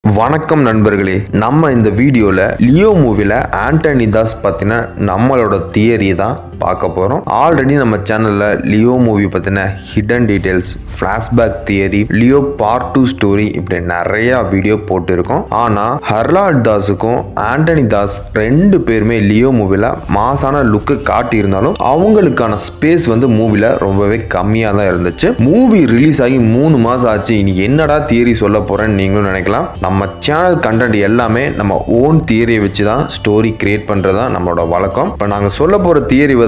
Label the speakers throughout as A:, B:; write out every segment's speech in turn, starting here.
A: வணக்கம் நண்பர்களே, நம்ம இந்த வீடியோல லியோ மூவில ஆண்டனி தாஸ் பத்தின நம்மளோட தியரி தான் பார்க்க போறோம். ஆல்ரெடி நம்ம சேனல்ல லியோ மூவி பத்தின hidden details, flashback theory, Leo part 2 story இப்படி நிறைய வீடியோ போட்டிருக்கோம். ஆனா ஹர்லால்ட் தாஸுக்கும் ஆண்டனி தாஸ் ரெண்டு பேருமே லியோ மூவில மாசான லுக்கு காட்டி இருந்தாலும் அவங்களுக்கான ஸ்பேஸ் மூவில ரொம்பவே கம்மியா தான் இருந்துச்சு. மூவி ரிலீஸ் ஆகி 3 மாசம் ஆச்சு. இனி என்னடா தியரி சொல்ல போறேன்னு நீங்களும் நினைக்கலாம். நம்ம சேனல் கண்டென்ட் எல்லாமே நம்ம ஓன் தியரியை வச்சு தான் ஸ்டோரி கிரியேட் பண்றதா நம்மளோட வழக்கம். இப்போ நாங்கள் சொல்ல போற தியரி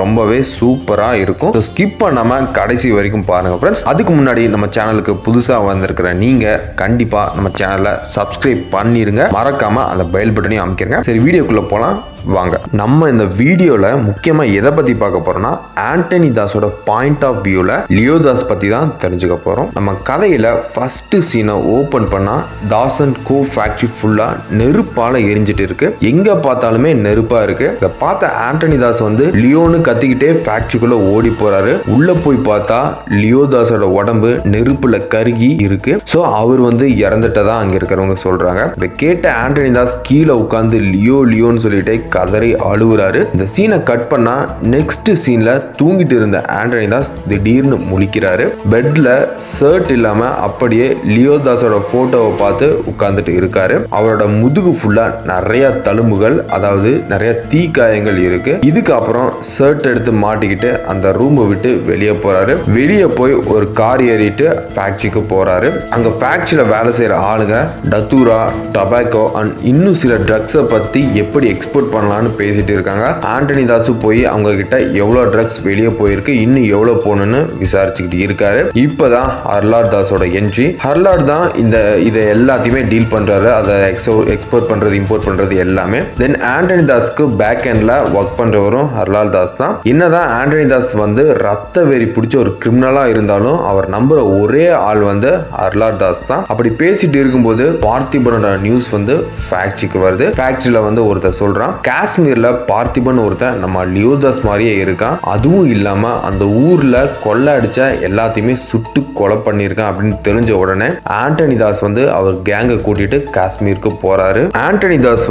A: ரொம்பவே சூப்பரா இருக்கும். ஸ்கிப் பண்ணாம கடைசி வரைக்கும் பாருங்க ஃப்ரெண்ட்ஸ். அதுக்கு முன்னாடி நம்ம சேனலுக்கு புதுசா வந்திருக்கிற நீங்க கண்டிப்பா நம்ம சேனலை சப்ஸ்கிரைப் பண்ணிருங்க. மறக்காம அந்த பெல் பட்டனையும் அமைக்கிறங்க. சரி, வீடியோக்குள்ள போலாம் வாங்க. நம்ம இந்த வீடியோல முக்கியமா எதை பத்தி பார்க்க போறோம்னா ஆண்டனி தாஸோட பாயிண்ட் ஆஃப் வியூல லியோ தாஸ் பத்தி தான் தெரிஞ்சுக்க போறோம். நம்ம கதையில ஃபர்ஸ்ட் சீனை ஓபன் பண்ணா தாஸ் அண்ட் கோ ஃபேக்டரி ஃபுல்லா நெருப்பால எரிஞ்சிட்டு இருக்கு. எங்க பார்த்தாலுமே நெருப்பா இருக்கு. இதை பார்த்த ஆண்டனி தாஸ் லியோன்னு கத்திக்கிட்டே ஃபேக்டரிக்குள்ள ஓடி போறாரு. உள்ள போய் பார்த்தா லியோ தாஸோட உடம்பு நெருப்புல கருகி இருக்கு. சோ அவர் இறந்துட்டதா அங்க இருக்கிறவங்க சொல்றாங்க. இதை கேட்ட ஆண்டனி தாஸ் கீழே உட்கார்ந்து லியோ லியோன்னு சொல்லிட்டு கதறி அழுகுறாரு. இந்த சீனை கட் பண்ணா நெக்ஸ்ட் சீன்ல தூங்கிட்டு இருந்த ஆண்டனி தாஸ் திடீர்னு முழிக்கிறாரு. பெட்ல ஷர்ட் இல்லாம அப்படியே லியோ தாஸோட போட்டோவை பார்த்து உட்கார்ந்துட்டு இருக்காரு. அவரோட முதுகு ஃபுல்லா நிறைய தழும்புகள், அதாவது நிறைய தீக்காயங்கள் இருக்கு. இதுக்கு அப்புறம் ஷர்ட் எடுத்து மாட்டிக்கிட்டு அந்த ரூமை விட்டு வெளியே போறாரு. வெளியே போய் ஒரு கார் ஏறிட்டு ஃபேக்டரிக்கு போறாரு. அங்க ஃபேக்டரியில வேலை செய்யற ஆளுங்க டத்தூரா, டொபாக்கோ அண்ட் இன்னும் சில ட்ரக்ஸை பத்தி எப்படி எக்ஸ்போர்ட் பண்ணலாம்னு பேசிட்டு இருக்காங்க. ஆண்டனி தாசு போய் அவங்க கிட்ட எவ்வளவு ட்ரக்ஸ் வெளியே போயிருக்கு, இன்னும் எவ்வளவு போகணும்னு விசாரிச்சுக்கிட்டு இருக்காரு. இப்பதான் ஹர்லால்ட் தாஸோட என்ட்ரி. ஹர்லால்ட் தான் இதை எல்லாத்தையுமே டீல் பண்றாரு. அதை எக்ஸ்போர்ட் பண்றது, இம்போர்ட் பண்றது எல்லாமே. தென் ஆண்டனி தாஸ்க்கு பேக் எண்ட்ல ஒர்க் பண்றவரும் ஹர்லால்ட் தாஸ் தான். என்னதான் ஆண்டனி தாஸ் ரத்த வெறி பிடிச்ச ஒரு கிரிமினலா இருந்தாலும் அவர் நம்புற ஒரே ஆள் ஹர்லால்ட் தாஸ் தான். அப்படி பேசிட்டு இருக்கும்போது பார்த்திபனோட நியூஸ் ஃபேக்டரிக்கு வருது. ஃபேக்டரியில ஒருத்தர் சொல்றான், காஷ்மீர்ல பார்த்திபன் ஒருத்தன் நம்ம லியோ தாஸ் மாதிரியே இருக்கான். அதுவும் இல்லாம அந்த ஊர்ல கொள்ளை அடிச்ச எல்லாத்தையுமே சுட்டு கொலை பண்ணிருக்கான் அப்படின்னு தெரிஞ்ச உடனே ஆண்டனி தாஸ் அவர் கேங்க கூட்டிட்டு காஷ்மீருக்கு போறாரு. ஆண்டனி தாஸ்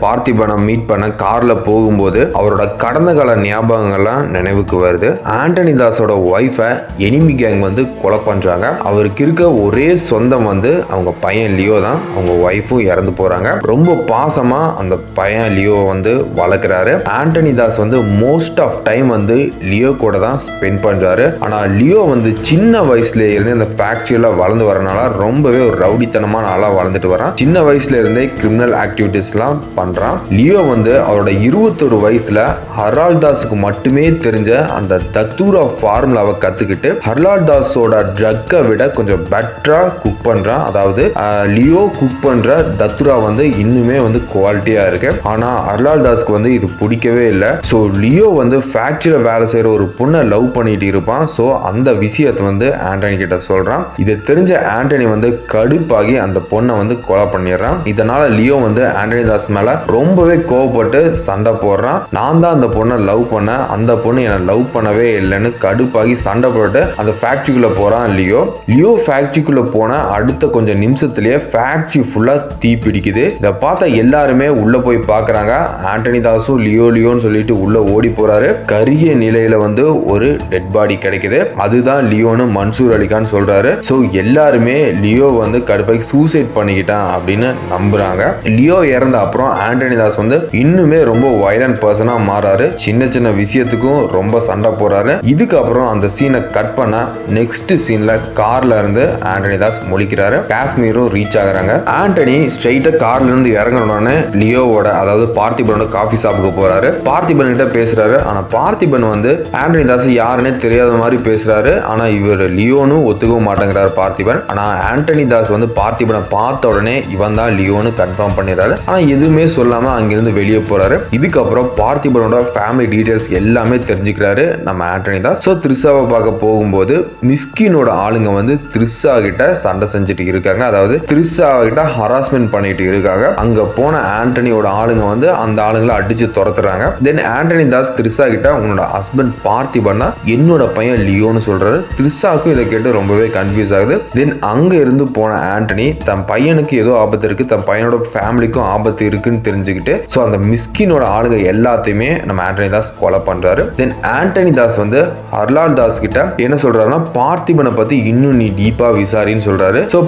A: பார்த்திபனை மீட் பண்ண கார்ல போகும்போது அவரோட கடந்த கால ஞாபகங்கள்லாம் நினைவுக்கு வருது. ஆண்டனி தாஸோட ஒய்ஃபை எனிமி கேங் கொலை பண்றாங்க. அவருக்கு இருக்க ஒரே சொந்தம் அவங்க பையன் லியோ தான். அவங்க ஒய்ஃபும் இறந்து போறாங்க. ரொம்ப பாசமா அந்த பையன் லியோ வளர்க்கிறாரு. Antony Das most of time Leo கூட தான் ஸ்பெண்ட் பண்றாரு. ஆனா லியோ சின்ன வயசுல இருந்து இந்த ஃபேக்டரியில வளர்ந்து வரனால ரொம்பவே ஒரு ரவுடித்தனமான ஆளா வளர்ந்துட்டு வரான். சின்ன வயசுல இருந்தே கிரிமினல் ஆக்டிவிட்டிஸ் எல்லாம் பண்றான். லியோ அவரோட 21 வயசுல ஹர்லால்ட் தாஸுக்கு மட்டுமே தெரிஞ்ச அந்த தத்தூரா ஃபார்முலாவை கத்துக்கிட்டு ஹர்லால்ட் தாஸோட ட்ரக்கை விட கொஞ்சம் பெட்டரா குக் பண்றான். அதாவது லியோ குக் பண்ற தத்துரா இன்னுமே குவாலிட்டியா இருக்கு. ஆனா ஹர்லால்ட் தாஸ்க்கு இது பிடிக்கவே இல்லை. ஸோ லியோ ஃபேக்டரியில வேலை செய்யற ஒரு பொண்ணை லவ் பண்ணிட்டு இருப்பான். ஸோ அந்த விஷயத்தை ஆண்டனி கிட்ட சொல்றான். இதை தெரிஞ்ச ஆண்டனி கடுப்பாகி அந்த பொண்ணை கொலை பண்ணிடுறான். இதனால லியோ ஆண்டனி தாஸ் மேல ரொம்பவே கோவப்பட்டு சண்டை போடுறான். நான் தான் அந்த பொண்ணை லவ் பண்ண, அந்த பொண்ணு என்னை லவ் பண்ணவே இல்லைன்னு கடுப்பாகி சண்டை போட்டு அந்த ஃபேக்டரிக்குள்ள போறான் லியோ. லியோ ஃபேக்டரிக்குள்ள போன அடுத்த கொஞ்சம் நிமிஷத்திலேயே ஃபேக்டரி ஃபுல்லா தீ பிடிக்குது. இதை பார்த்த எல்லாருமே உள்ள போய் பார்க்கறாங்க. ஆண்டனி தாஸும் லியோ லியோன்னு சொல்லிட்டு உள்ள ஓடி போறாரு. கரிய நிலையில ஒரு டெட் பாடி கிடைக்குது. அதுதான் லியோன்னு மன்சூர் அலிகான் சொல்றாரு. சோ எல்லாருமே லியோ கடுப்பாகி சூசைட் பண்ணிக்கிட்டான் அப்படின்னு நம்புறாங்க. லியோ இறந்த அப்புறம் ஆண்டனி தாஸ் இன்னுமே ரொம்ப வயலண்ட் பர்சனா மாறாரு. சின்ன சின்ன விஷயத்துக்கும் ரொம்ப சண்டை போறாரு. இதுக்கப்புறம் அந்த சீனை கட் பண்ண நெக்ஸ்ட் சீன்ல கார்ல இருந்து ஆண்டனி தாஸ் முழிக்கிறாரு. காஷ்மீரும் ரீச் ஆகுறாங்க. ஆண்டனி ஸ்ட்ரைட்டா கார்ல இருந்து இறங்கணும்னு லியோவோட, அதாவது பார்த்திபனோட காஃபி ஷாப்புக்கு போறாரு. பார்த்திபன் கிட்ட பேசுறாரு. ஆனா பார்த்திபன் ஆண்டனி தாஸ் யாருன்னே தெரியாத மாதிரி பேசுறாரு. ஆனா இவர் லியோன்னு ஒத்துக்கவும் மாட்டேங்கிறாரு பார்த்திபன். ஆனா ஆண்டனி தாஸ் பார்த்திபனை பார்த்த உடனே இவன் தான் லியோன்னு கன்ஃபார்ம் பண்ணிடுறாரு. ஆனா எதுவுமே சொல்லாம அங்கிருந்து வெளியே போறாரு. இதுக்கப்புறம் பார்த்திபனோட ஃபேமிலி டீடைல்ஸ் எல்லாமே தெரிஞ்சுக்கிறாரு நம்ம ஆண்டனி தாஸ். ஸோ த்ரிஷாவை பார்க்க போகும்போது மிஸ்கினோட ஆளுங்க த்ரிஷா கிட்ட சண்டை செஞ்சுட்டு இருக்காங்க. அதாவது த்ரிஷா கிட்ட ஹராஸ்மெண்ட் பண்ணிட்டு இருக்காங்க. அங்க போன ஆண்டனியோட ஆளுங்க அந்த அந்த ஆளுங்களை அடிச்சு துரத்துறாங்க. தென் ஆண்டனி தாஸ் த்ரிஷா கிட்ட உன்னோட ஹஸ்பண்ட் பார்த்திபன் தான் என்னோட பையன் லியோன்னு சொல்றாரு. த்ரிஷாவுக்கும் இதை கேட்டு ரொம்பவே கன்ஃபியூஸ் ஆகுது. தென் அங்க இருந்து போன ஆண்டனி தன் பையனுக்கு ஏதோ ஆபத்து இருக்கு, தன் பையனோட ஃபேமிலிக்கும் ஆபத்து இருக்குன்னு தெரிஞ்சுக்கிட்டு ஸோ அந்த மிஸ்கினோட ஆளுங்க எல்லாத்தையுமே நம்ம ஆண்டனி தாஸ் கொலை பண்றாரு. தென் ஆண்டனி தாஸ் வந்து ஹர்லால் தாஸ் கிட்ட என்ன சொல்றாருன்னா பார்த்திபனை பத்தி இன்னும் நீ டீப்பா விசாரின்னு சொல்றாரு. ஸோ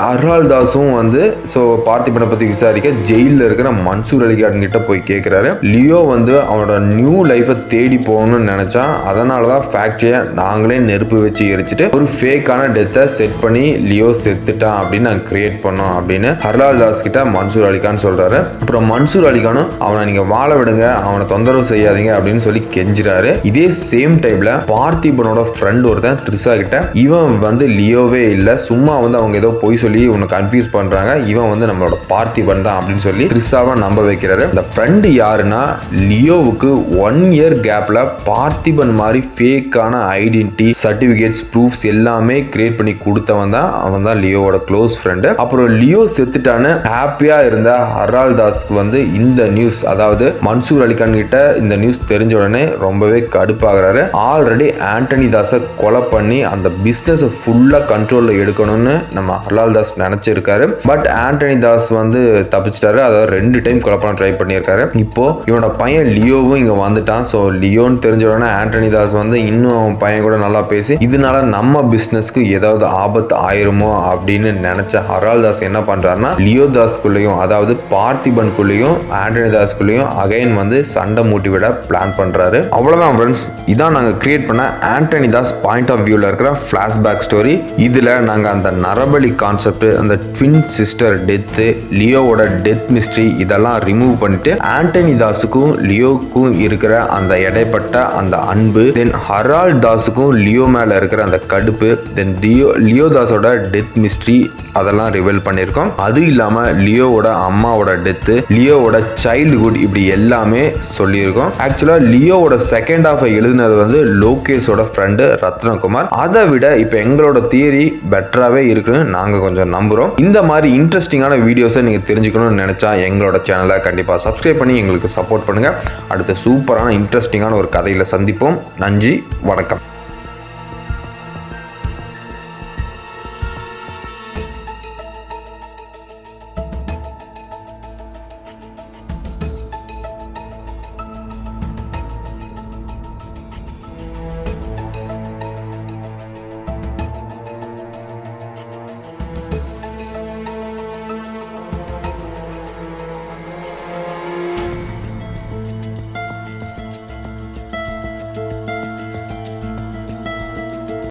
A: ஹர்லால் தாஸும் வந்து ஸோ பார்த்திபனை பத்தி விசாரிக்க ஜெயிலில் இருக்கிற மன்சூர் அலிகான் கிட்ட போய் கேட்கிறாரு. லியோ வந்து அவனோட நியூ லைஃபை தேடி போகணும்னு நினைச்சான், அதனாலதான் ஃபேக்டரியை நாங்களே நெருப்பு வச்சு எரிச்சிட்டு ஒரு ஃபேக்கான டெத்தை செட் பண்ணி லியோ செத்துட்டான் அப்படின்னு நாங்கள் கிரியேட் பண்ணோம் அப்படின்னு ஹர்லால் தாஸ் கிட்ட மன்சூர் அலிகான் சொல்றாரு. அப்புறம் மன்சூர் அலிகானும் அவனை நீங்க வாழ விடுங்க, அவனை தொந்தரவு செய்யாதீங்க அப்படின்னு சொல்லி கெஞ்சிறாரு. இதே சேம் டைம்ல பார்த்திபனோட ஃப்ரெண்ட் ஒருத்தன் த்ரிஷா கிட்ட இவன் வந்து லியோவே இல்ல, சும்மா வந்து அவங்க ஏதோ பொய் சொல்லி உன்னை கன்ஃபியூஸ் பண்றாங்க, இவன் வந்து நம்மளோட பார்த்திபன் தான் அப்படின்னு சொல்லி த்ரிஷாவை நம்ப வைக்கிறாரு. இந்த ஃப்ரெண்ட் யாருன்னா லியோவுக்கு 1 இயர் கேப்ல பார்த்திபன் மாதிரி ஃபேக்கான ஐடென்டிட்டி சர்டிபிகேட்ஸ் ப்ரூஃப்ஸ் எல்லாமே கிரியேட் பண்ணி கொடுத்தவன் தான், அவன் தான் லியோவோட க்ளோஸ் ஃப்ரெண்டு. அப்புறம் லியோ செத்துட்டான்னு ஹாப்பியா இருந்த ஹர்லால் தாஸ்க்கு வந்து இந்த நியூஸ், அதாவது மன்சூர் அலிகான் கிட்ட இந்த நியூஸ் தெரிஞ்ச உடனே ரொம்பவே கடுப்பாகிறாரு. ஆல்ரெடி ஆண்டனி தாஸை கொலை பண்ணி அந்த பிசினஸ் ஃபுல்லா கண்ட்ரோல்ல எடுக்கணும்னு நம்ம ஹர்லால் தாஸ் நினைச்சிருக்காரு. பட் ஆண்டனி தாஸ் வந்து தப்பிச்சிட்டாரு. அதாவது 2 டைம் கொலை பண்ண ட்ரை பண்ணியிருக்காரு. இப்போ இவனோட பையன் லியோவும் இங்க வந்துட்டான். ஸோ லியோன்னு தெரிஞ்ச உடனே ஆண்டனி தாஸ் வந்து இன்னும் அவன் பையன் கூட நல்லா பேசி இதனால நம்ம பிசினஸ்க்கு ஏதாவது ஆபத்து ஆயிருமோ அப்படின்னு நினைச்ச ஹர்லால் தாஸ் என்ன பண்றாருன்னா லியோ தாஸ்குள்ளேயும் அதாவது பார்த்திபன்குள்ளேயும் ஆண்டனி தாஸ்குள்ளேயும் அகைன் வந்து சண்டை மூட்டி விட பிளான் பண்றாரு. அவ்வளவுதான் ஃப்ரெண்ட்ஸ், இதான் நாங்க கிரியேட் பண்ண ஆண்டனி தாஸ் பாயிண்ட் ஆஃப் வியூல இருக்கிற பிளாஷ்பேக் ஸ்டோரி. இதுல நாங்க அந்த நரபலி கான்செப்ட், அந்த ட்வின் சிஸ்டர் டெத், லியோவோட டெத் மிஸ்ட்ரி இதெல்லாம் ரிமூவ் பண்ணிட்டு ஆண்டனி தாஸுக்கும் லியோவுக்கும் இருக்கிற அந்த இடைப்பட்ட அந்த அன்பு, தென் ஹர்லால் தாஸுக்கும் லியோ மேல இருக்கிற அந்த கடுப்பு, தென் லியோ தாஸோட டெத் மிஸ்ட்ரி அதெல்லாம் ரிவீல் பண்ணியிருக்கோம். அது இல்லாம லியோவோட அம்மாவோட டெத்து, லியோவோட சைல்டுஹுட் இப்படி எல்லாமே சொல்லியிருக்கோம். ஆக்சுவலா லியோவோட செகண்ட் ஹாஃப் எழுதினது வந்து லோகேஷோட ஃப்ரெண்டு ரத்னகுமார். அதை விட இப்போ எங்களோட தியரி பெட்டராகவே இருக்குன்னு நாங்கள் கொஞ்சம் நம்புகிறோம். இந்த மாதிரி இன்ட்ரெஸ்டிங்கான வீடியோஸை நீங்கள் தெரிஞ்சுக்கணும்னு நினச்சா எங்களோட சேனலை கண்டிப்பாக சப்ஸ்கிரைப் பண்ணி எங்களுக்கு சப்போர்ட் பண்ணுங்கள். அடுத்த சூப்பரான இன்ட்ரெஸ்டிங்கான ஒரு கதையில் சந்திப்போம். நன்றி, வணக்கம்.